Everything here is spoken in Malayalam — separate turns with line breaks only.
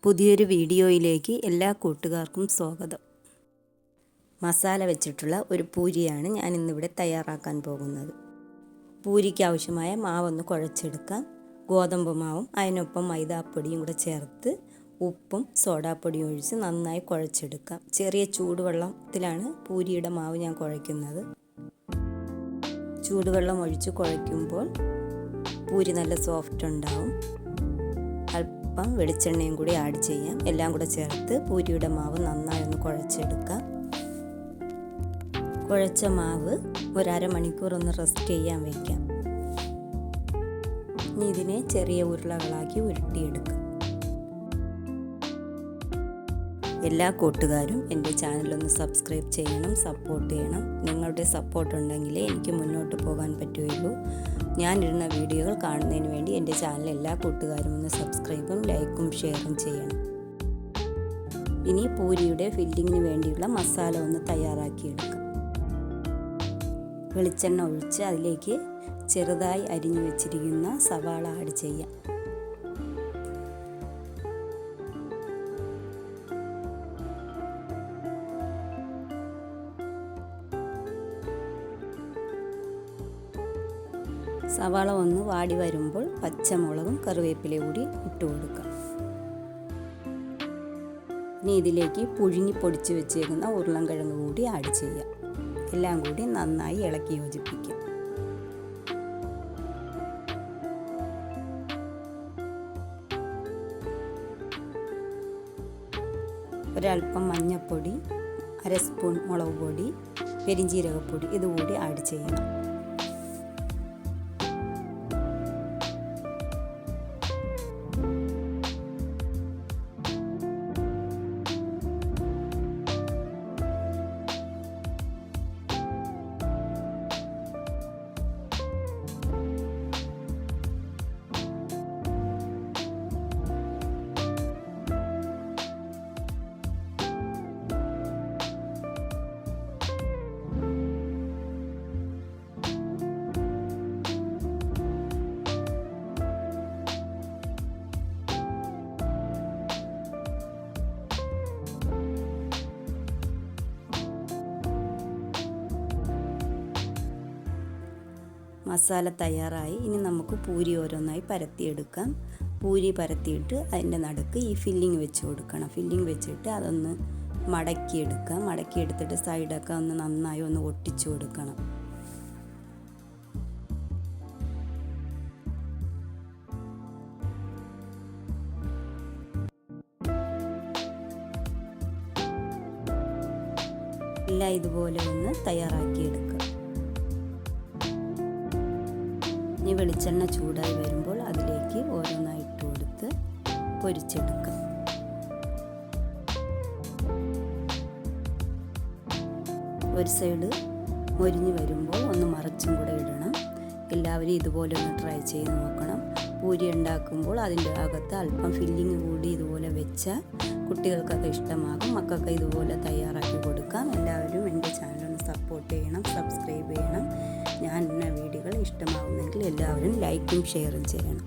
പുതിയൊരു വീഡിയോയിലേക്ക് എല്ലാ കൂട്ടുകാർക്കും സ്വാഗതം. മസാല വെച്ചിട്ടുള്ള ഒരു പൂരിയാണ് ഞാൻ ഇന്നിവിടെ തയ്യാറാക്കാൻ പോകുന്നത്. പൂരിക്ക് ആവശ്യമായ മാവൊന്ന് കുഴച്ചെടുക്കാം. ഗോതമ്പ് മാവും അതിനൊപ്പം മൈദാപ്പൊടിയും കൂടെ ചേർത്ത് ഉപ്പും സോഡാപ്പൊടിയും ഒഴിച്ച് നന്നായി കുഴച്ചെടുക്കാം. ചെറിയ ചൂടുവെള്ളത്തിലാണ് പൂരിയുടെ മാവ് ഞാൻ കുഴയ്ക്കുന്നത്. ചൂടുവെള്ളം ഒഴിച്ച് കുഴയ്ക്കുമ്പോൾ പൂരി നല്ല സോഫ്റ്റ് ഉണ്ടാവും. അല്പം വെളിച്ചെണ്ണയും കൂടി ആഡ് ചെയ്യാം. എല്ലാം കൂടെ ചേർത്ത് പൂരിയുടെ മാവ് നന്നായി ഒന്ന് കുഴച്ചെടുക്കാം. കുഴച്ച മാവ് ഒരു അരമണിക്കൂർ ഒന്ന് റെസ്റ്റ് ചെയ്യാൻ വയ്ക്കാം. ഇനി ഇതിനെ ചെറിയ ഉരുളകളാക്കി ഉരുട്ടിയെടുക്കാം. എല്ലാ കൂട്ടുകാരും എൻ്റെ ചാനലൊന്ന് സബ്സ്ക്രൈബ് ചെയ്യണം, സപ്പോർട്ട് ചെയ്യണം. നിങ്ങളുടെ സപ്പോർട്ട് ഉണ്ടെങ്കിലേ എനിക്ക് മുന്നോട്ട് പോകാൻ പറ്റുകയുള്ളൂ. ഞാനിടുന്ന വീഡിയോകൾ കാണുന്നതിന് വേണ്ടി എൻ്റെ ചാനൽ എല്ലാ കൂട്ടുകാരും ഒന്ന് സബ്സ്ക്രൈബും ലൈക്കും ഷെയറും ചെയ്യണം. ഇനി പൂരിയുടെ ഫില്ലിങ്ങിന് വേണ്ടിയുള്ള മസാല ഒന്ന് തയ്യാറാക്കിയെടുക്കാം. വെളിച്ചെണ്ണ ഒഴിച്ച് അതിലേക്ക് ചെറുതായി അരിഞ്ഞു വെച്ചിരിക്കുന്ന സവാള ആഡ് ചെയ്യാം. സവാള ഒന്ന് വാടി വരുമ്പോൾ പച്ചമുളകും കറിവേപ്പിലയും കൂടി ഇട്ട് കൊടുക്കാം. ഇനി ഇതിലേക്ക് പുഴുങ്ങി പൊടിച്ച് വെച്ചേക്കുന്ന ഉരുളൻകിഴങ്ങ് കൂടി ആഡ് ചെയ്യാം. എല്ലാം കൂടി നന്നായി ഇളക്കി യോജിപ്പിക്കാം. ഒരൽപ്പം മഞ്ഞൾപ്പൊടി, അര സ്പൂൺ മുളക് പൊടി, പെരിഞ്ജീരകപ്പൊടി ഇതുകൂടി ആഡ് ചെയ്യണം. മസാല തയ്യാറായി. ഇനി നമുക്ക് പൂരി ഓരോന്നായി പരത്തിയെടുക്കാം. പൂരി പരത്തിയിട്ട് അതിൻ്റെ നടുക്ക് ഈ ഫില്ലിങ് വെച്ച് കൊടുക്കണം. ഫില്ലിങ് വെച്ചിട്ട് അതൊന്ന് മടക്കിയെടുക്കാം. മടക്കിയെടുത്തിട്ട് സൈഡൊക്കെ ഒന്ന് നന്നായി ഒന്ന് ഒട്ടിച്ചു കൊടുക്കണം. എല്ലാം ഇതുപോലെ ഒന്ന് തയ്യാറാക്കിയെടുക്കുക. ഇനി വെളിച്ചെണ്ണ ചൂടായി വരുമ്പോൾ അതിലേക്ക് ഓരോന്നായി ഇട്ട് കൊടുത്ത് പൊരിച്ചെടുക്കാം. ഒരു സൈഡ് മൊരിഞ്ഞ് വരുമ്പോൾ ഒന്ന് മറിച്ചും കൂടെ ഇടണം. എല്ലാവരും ഇതുപോലെ ഒന്ന് ട്രൈ ചെയ്ത് നോക്കണം. പൂരി ഉണ്ടാക്കുമ്പോൾ അതിൻ്റെ അകത്ത് അല്പം ഫില്ലിങ് കൂടി ഇതുപോലെ വെച്ചാൽ കുട്ടികൾക്കൊക്കെ ഇഷ്ടമാകും. മക്കൾക്ക് ഇതുപോലെ തയ്യാറാക്കി കൊടുക്കാം. എല്ലാവരും എൻ്റെ ചാനലൊന്ന് സപ്പോർട്ട് ചെയ്യണം, സബ്സ്ക്രൈബ് ചെയ്യണം. ഞാൻ ഇന്ന വീഡിയോകൾ ഇഷ്ടമാകുന്നെങ്കിൽ എല്ലാവരും ലൈക്കും ഷെയറും ചെയ്യണം.